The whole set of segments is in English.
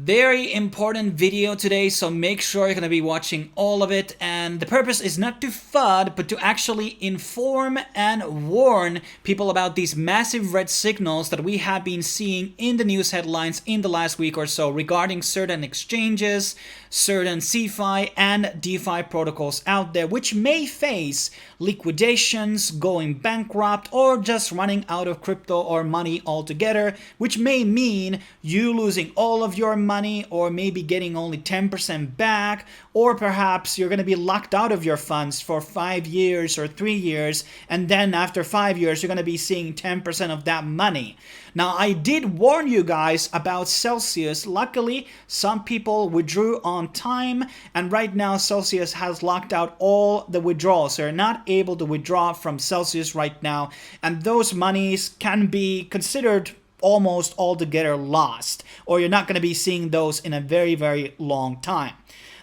Very important video today, so make sure you're going to be watching all of it. And the purpose is not to FUD, but to actually inform and warn people about these massive red signals that we have been seeing in the news headlines in the last week or so regarding certain exchanges, certain Cefi and DeFi protocols out there, which may face liquidations, going bankrupt, or just running out of crypto or money altogether, which may mean you losing all of your money or maybe getting only 10% back, or perhaps you're going to be locked out of your funds for 5 years or 3 years, and then after 5 years you're going to be seeing 10% of that money. Now, I did warn you guys about Celsius. Luckily, some people withdrew on time, and right now Celsius has locked out all the withdrawals. They're not able to withdraw from Celsius right now, and those monies can be considered almost altogether lost, or you're not going to be seeing those in a very, very long time.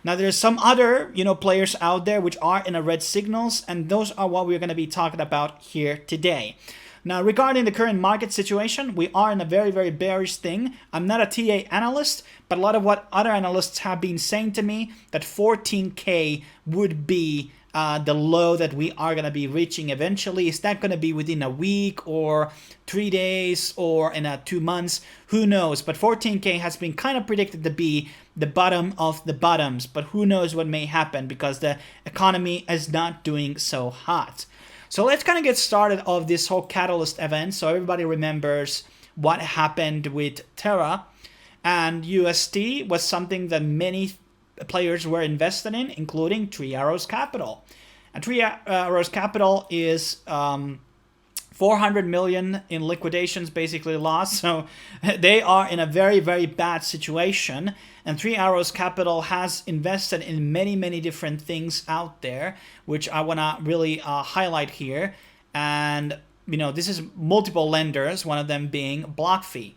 Now, there's some other, players out there which are in a red signals, and those are what we're going to be talking about here today. Now, regarding the current market situation, we are in a very, very bearish thing. I'm not a TA analyst, but a lot of what other analysts have been saying to me that 14K would be the low that we are going to be reaching eventually. Is that going to be within a week or 3 days or in 2 months? Who knows? But 14K has been kind of predicted to be the bottom of the bottoms, but who knows what may happen because the economy is not doing so hot. So let's kind of get started of this whole catalyst event so everybody remembers what happened with Terra. And USD was something that many players were invested in, including Three Arrows Capital. And Three Arrows Capital is 400 million in liquidations basically lost. So they are in a very, very bad situation. And Three Arrows Capital has invested in many, many different things out there, which I want to really highlight here. And, this is multiple lenders, one of them being Blockfee.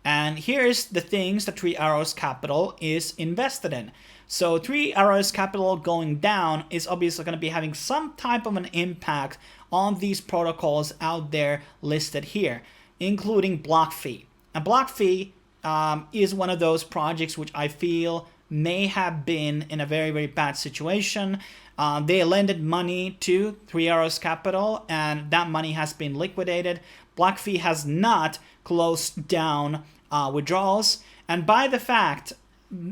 And here's the things that Three Arrows Capital is invested in. So Three Arrows Capital going down is obviously going to be having some type of an impact on these protocols out there listed here, including Blockfee. And Blockfee is one of those projects which I feel may have been in a very, very bad situation. They lended money to Three Arrows Capital, and that money has been liquidated. Blockfee has not closed down withdrawals, and by the fact,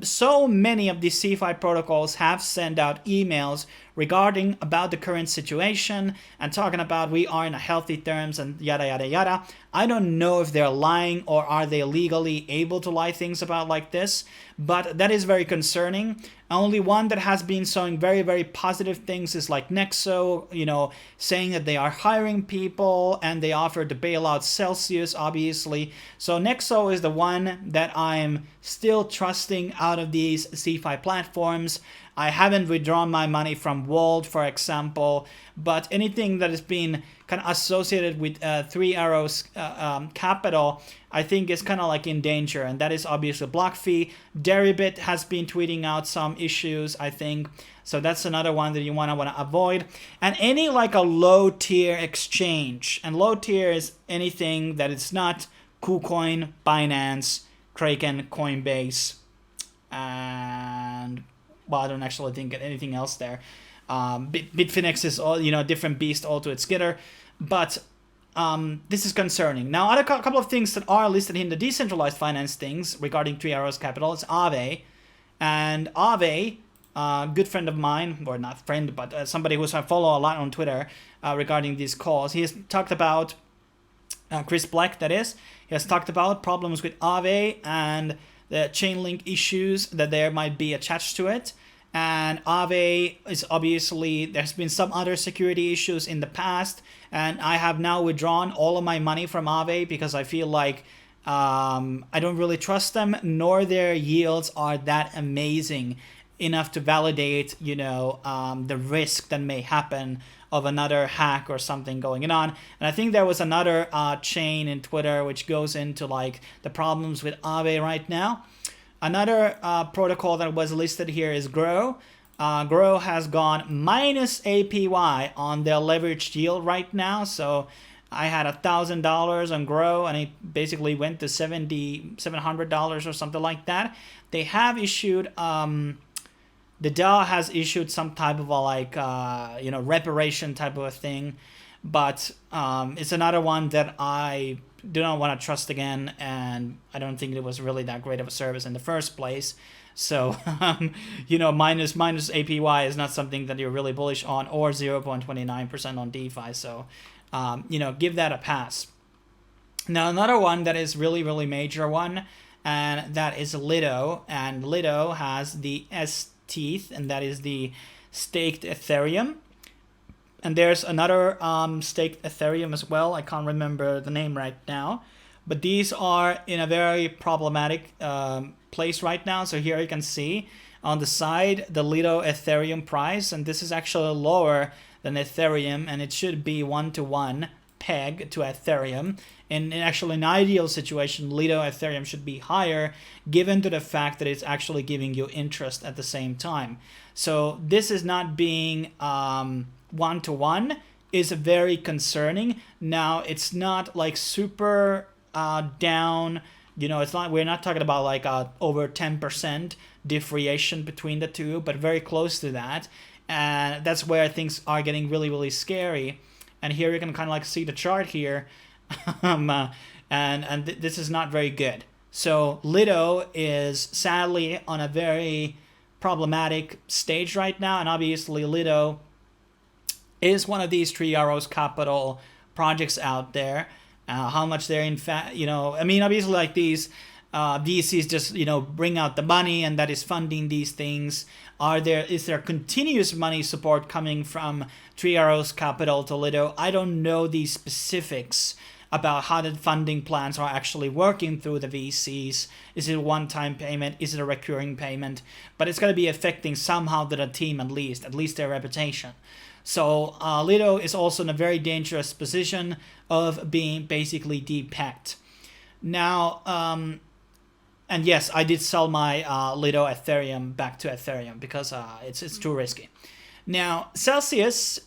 so many of these Cefi protocols have sent out emails regarding about the current situation and talking about we are in a healthy terms and yada yada yada. I don't know if they're lying or are they legally able to lie things about like this, but that is very concerning. Only one that has been showing very, very positive things is like Nexo, saying that they are hiring people and they offered to bail out Celsius, obviously. So Nexo is the one that I'm still trusting out of these Cefi platforms. I haven't withdrawn my money from World, for example, but anything that has been kind of associated with Three Arrows Capital, I think is kind of like in danger, and that is obviously Blockfee. Deribit has been tweeting out some issues, I think, so that's another one that you want to avoid. And any like a low tier exchange, and low tier is anything that is not KuCoin, Binance, Kraken, Coinbase, and well, I don't actually think anything else there. Bitfinex is all different beast all to its together, but this is concerning. Now, other couple of things that are listed in the decentralized finance things regarding Three Arrows Capital is Aave, and Aave, good friend of mine, or not friend, but somebody who I follow a lot on Twitter regarding these calls. He has talked about Chris Black, that is. He has talked about problems with Aave and the Chainlink issues that there might be attached to it. And Aave is obviously, there's been some other security issues in the past, and I have now withdrawn all of my money from Aave because I feel like I don't really trust them, nor their yields are that amazing enough to validate, the risk that may happen of another hack or something going on. And I think there was another chain in Twitter which goes into like the problems with Aave right now. Another protocol that was listed here is Grow. Grow has gone minus APY on their leveraged yield right now. So I had $1,000 on Grow, and it basically went to $700 or something like that. They have issued the DAO has issued some type of a like reparation type of a thing, but it's another one that I do not want to trust again, and I don't think it was really that great of a service in the first place. So minus APY is not something that you're really bullish on, or 0.29% on DeFi. So give that a pass. Now another one that is really major one, and that is Lito, and Lito has the S-Teeth, and that is the staked Ethereum. And there's another staked Ethereum as well. I can't remember the name right now, but these are in a very problematic place right now. So here you can see on the side the Lito Ethereum price, and this is actually lower than Ethereum, and it should be 1-to-1 peg to Ethereum. And actually, in an ideal situation, Lito Ethereum should be higher, given to the fact that it's actually giving you interest at the same time. So this is not being 1-to-1 is very concerning. Now it's not like super down. It's not. We're not talking about like over 10% differentiation between the two, but very close to that. And that's where things are getting really scary. And here you can kind of like see the chart here, this is not very good. So Lito is sadly on a very problematic stage right now, and obviously Lito is one of these 3 Arrows Capital projects out there. How much they're in fact, obviously like these VCs just bring out the money, and that is funding these things. Is there continuous money support coming from 3 Arrows Capital to Lito? I don't know the specifics about how the funding plans are actually working through the VCs. Is it a one-time payment? Is it a recurring payment? But it's going to be affecting somehow the team, at least their reputation. So Lito is also in a very dangerous position of being basically depegged. Now, and yes, I did sell my Lito Ethereum back to Ethereum because it's too risky. Now, Celsius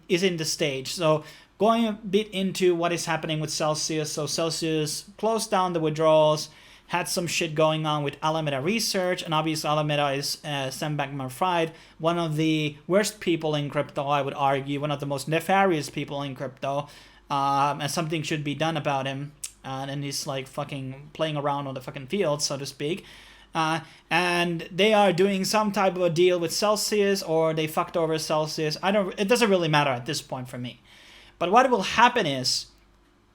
is in the stage. So going a bit into what is happening with Celsius. So Celsius closed down the withdrawals, had some shit going on with Alameda Research, and obviously Alameda is Sam Bankman-Fried, one of the worst people in crypto, I would argue, one of the most nefarious people in crypto, and something should be done about him. And he's like fucking playing around on the fucking field, so to speak. And they are doing some type of a deal with Celsius, or they fucked over Celsius. It doesn't really matter at this point for me. But what will happen is,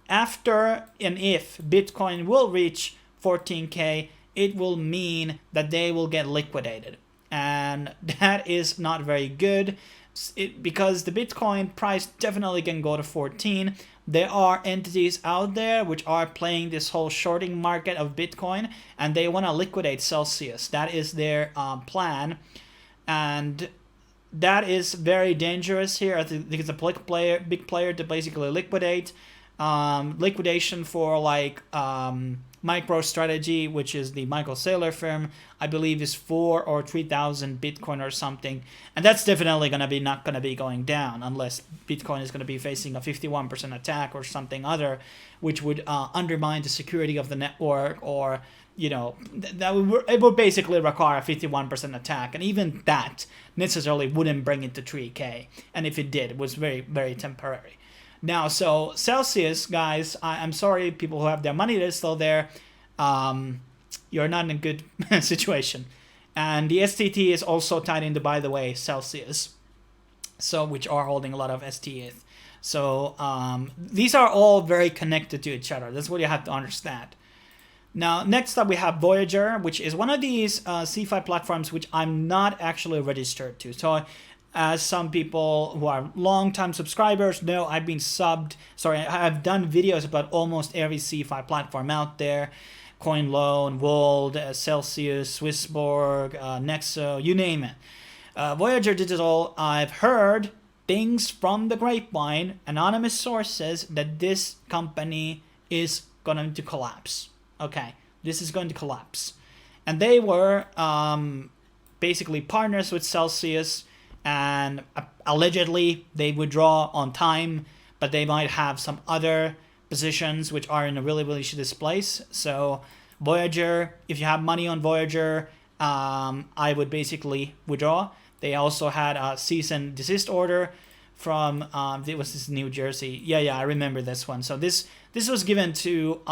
after and if Bitcoin will reach 14K, it will mean that they will get liquidated. And that is not very good, because the Bitcoin price definitely can go to 14. There are entities out there which are playing this whole shorting market of Bitcoin, and they want to liquidate Celsius. That is their plan, and that is very dangerous here. I think it's a big player to basically liquidate. Liquidation for like MicroStrategy, which is the Michael Saylor firm, I believe is 4,000 or 3,000 Bitcoin or something, and that's definitely not gonna be going down unless Bitcoin is gonna be facing a 51% attack or something other, which would undermine the security of the network, or it would basically require a 51% attack, and even that necessarily wouldn't bring it to 3K, and if it did, it was very temporary. Now, so Celsius, guys, I'm sorry, people who have their money that's still there, you're not in a good situation. And the STT is also tied into, by the way, Celsius, so which are holding a lot of STETH. So these are all very connected to each other. That's what you have to understand. Now, next up we have Voyager, which is one of these Cefi platforms which I'm not actually registered to. So as some people who are long-time subscribers know, I've done videos about almost every Cefi platform out there. CoinLoan, Wold, Celsius, Swissborg, Nexo, you name it. Voyager Digital, I've heard things from the grapevine, anonymous sources, that this company is going to collapse. Okay, this is going to collapse. And they were basically partners with Celsius, and allegedly they withdraw on time, but they might have some other positions which are in a really, really shitty place. So Voyager, if you have money on Voyager, I would basically withdraw. They also had a cease and desist order from it was this New Jersey. Yeah, I remember this one. So this was given to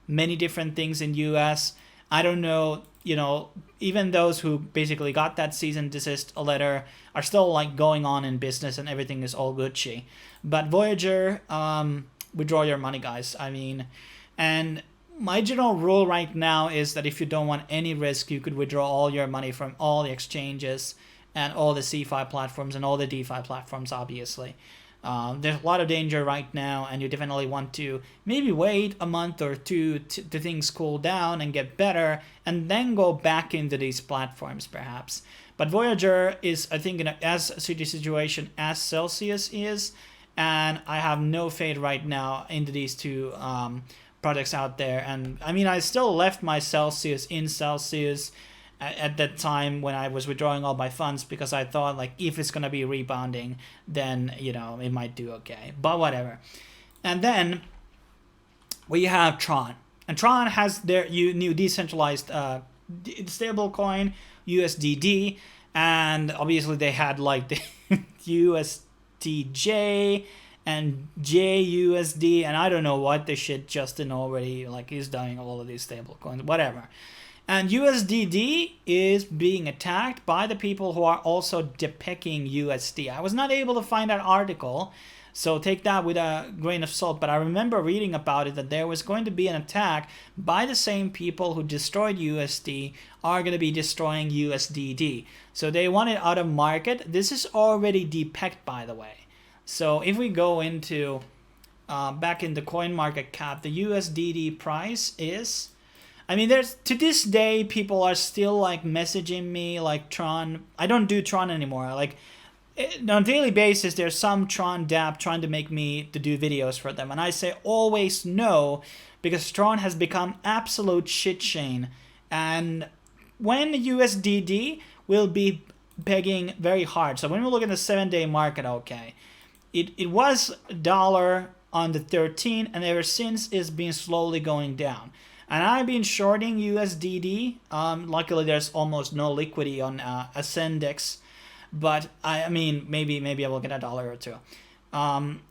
many different things in US. I don't know, you know, even those who basically got that cease and desist letter are still like going on in business and everything is all Gucci. But Voyager, withdraw your money, guys. I mean, and my general rule right now is that if you don't want any risk, you could withdraw all your money from all the exchanges and all the Cefi platforms and all the DeFi platforms, obviously. There's a lot of danger right now, and you definitely want to maybe wait a month or two to things cool down and get better, and then go back into these platforms, perhaps. But Voyager is, I think, in as shitty situation as Celsius is, and I have no faith right now into these two products out there. And I mean, I still left my Celsius in Celsius at that time when I was withdrawing all my funds, because I thought like if it's gonna be rebounding, then you know it might do okay, but whatever. And then we have Tron, and Tron has their new decentralized stable coin USDD, and obviously they had like the USDJ and JUSD, and I don't know what the shit Justin already like is doing all of these stable coins, whatever. And USDD is being attacked by the people who are also depicting USD. I was not able to find that article, so take that with a grain of salt. But I remember reading about it, that there was going to be an attack by the same people who destroyed USD are going to be destroying USDD. So they want it out of market. This is already depecked, by the way. So if we go into back in the coin market cap, the USDD price is, I mean, there's to this day people are still like messaging me like Tron. I don't do Tron anymore. Like on a daily basis, there's some Tron dApp trying to make me to do videos for them, and I say always no, because Tron has become absolute shit chain. And when USDD will be pegging very hard. So when we look at the 7-day market, okay, it was $1 on the 13th, and ever since it's been slowly going down. And I've been shorting USDD. Luckily, there's almost no liquidity on Ascendex, but I mean, maybe I will get $1 or two.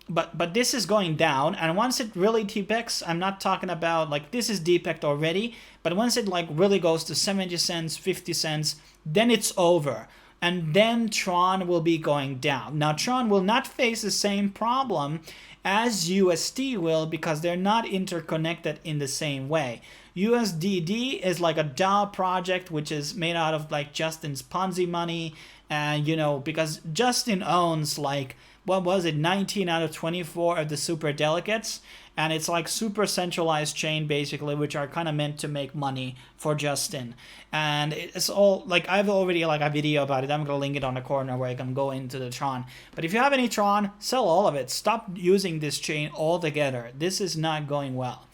But this is going down, and once it really depects, I'm not talking about like this is depecked already, but once it like really goes to 70 cents, 50 cents, then it's over. And then Tron will be going down. Now, Tron will not face the same problem as USD will, because they're not interconnected in the same way. USDD is like a DAO project which is made out of like Justin's Ponzi money, and you know, because Justin owns like, what was it, 19 out of 24 of the super delegates, and it's like super centralized chain basically, which are kind of meant to make money for Justin. And it's all like, I've already like a video about it. I'm gonna link it on the corner where I can go into the Tron. But if you have any Tron, sell all of it. Stop using this chain altogether. This is not going well.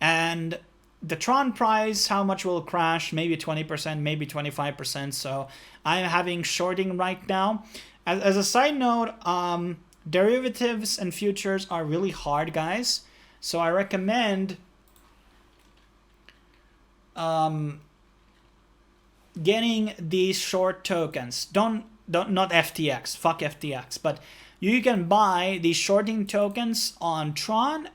And the Tron price, how much will crash? Maybe 20%, maybe 25%. So I'm having shorting right now. As a side note, derivatives and futures are really hard, guys. So I recommend getting these short tokens. Not FTX. Fuck FTX. But you can buy these shorting tokens on Tron.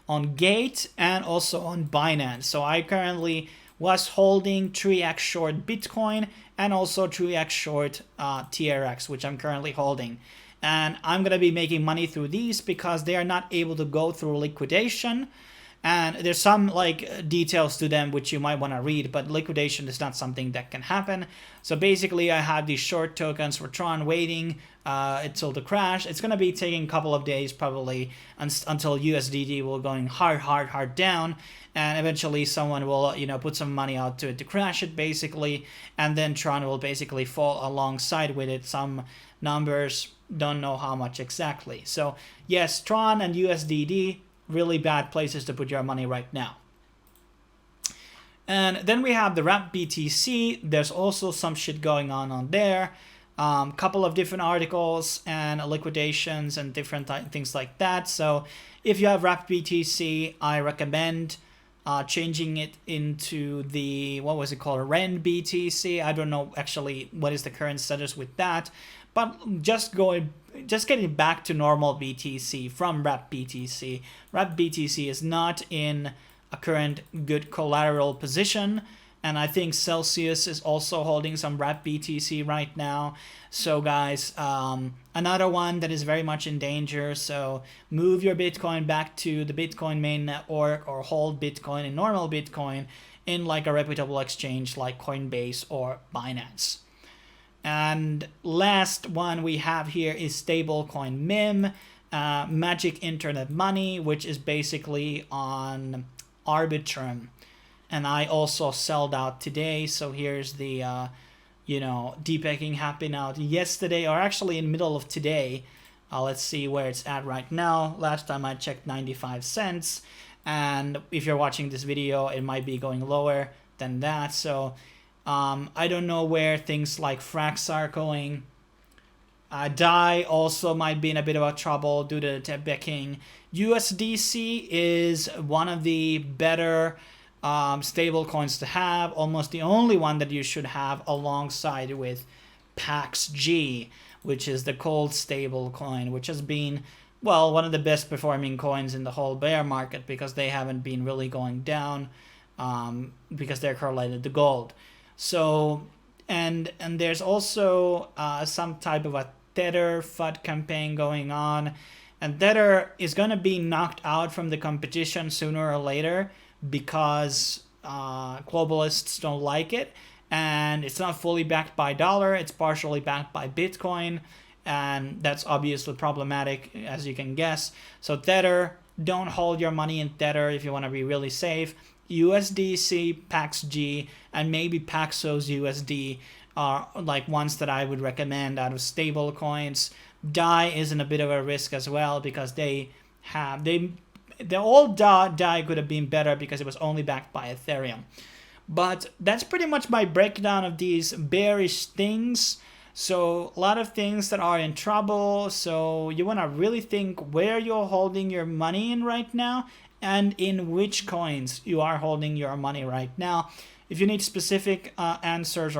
On Gate and also on Binance. So I currently was holding 3x short Bitcoin and also 3x short TRX, which I'm currently holding. And I'm going to be making money through these because they are not able to go through liquidation. And there's some like details to them which you might want to read, but liquidation is not something that can happen. So basically I have these short tokens for Tron waiting until the crash. It's going to be taking a couple of days probably until USDD will going hard down, and eventually someone will, you know, put some money out to it to crash it basically, and then Tron will basically fall alongside with it. Some numbers, don't know how much exactly. So yes, Tron and USDD, really bad places to put your money right now. And then we have the RapBTC. There's also some shit going on there. couple of different articles and liquidations and different things like that. So if you have RapBTC, I recommend changing it into the, what was it called, RenBTC. I don't know actually what is the current status with that, but just getting back to normal BTC from RapBTC. RapBTC is not in a current good collateral position, and I think Celsius is also holding some RapBTC right now. So guys, another one that is very much in danger. So move your Bitcoin back to the Bitcoin main network, or hold Bitcoin in normal Bitcoin in like a reputable exchange like Coinbase or Binance. And last one we have here is stablecoin MIM, Magic Internet Money, which is basically on Arbitrum. And I also sold out today. So here's the, depecking happened out yesterday, or actually in middle of today. Let's see where it's at right now. Last time I checked, 95 cents. And if you're watching this video, it might be going lower than that. So I don't know where things like Frax are going. DAI also might be in a bit of a trouble due to debacking. USDC is one of the better stable coins to have, almost the only one that you should have, alongside with PAXG, which is the cold stable coin, which has been, well, one of the best performing coins in the whole bear market, because they haven't been really going down, because they're correlated to gold. So, and there's also some type of a Tether FUD campaign going on, and Tether is going to be knocked out from the competition sooner or later, because globalists don't like it, and it's not fully backed by dollar, it's partially backed by Bitcoin, and that's obviously problematic, as you can guess. So Tether, don't hold your money in Tether if you want to be really safe. USDC, PAXG, and maybe Paxos USD are like ones that I would recommend out of stable coins. DAI is in a bit of a risk as well, because the old DAI could have been better because it was only backed by Ethereum. But that's pretty much my breakdown of these bearish things. So a lot of things that are in trouble. So you want to really think where you're holding your money in right now, and in which coins you are holding your money right now. If you need specific answers,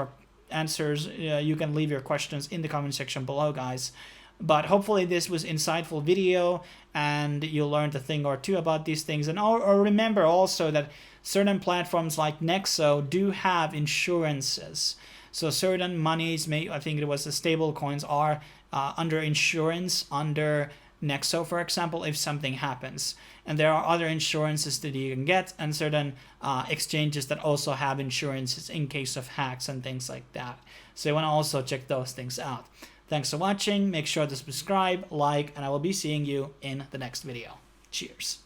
you can leave your questions in the comment section below, guys. But hopefully this was insightful video and you learned a thing or two about these things. And or remember also that certain platforms like Nexo do have insurances. So certain monies, I think it was the stable coins, are under insurance under Nexo, for example, if something happens. And there are other insurances that you can get, and certain exchanges that also have insurances in case of hacks and things like that. So you want to also check those things out. Thanks for watching. Make sure to subscribe, like, and I will be seeing you in the next video. Cheers.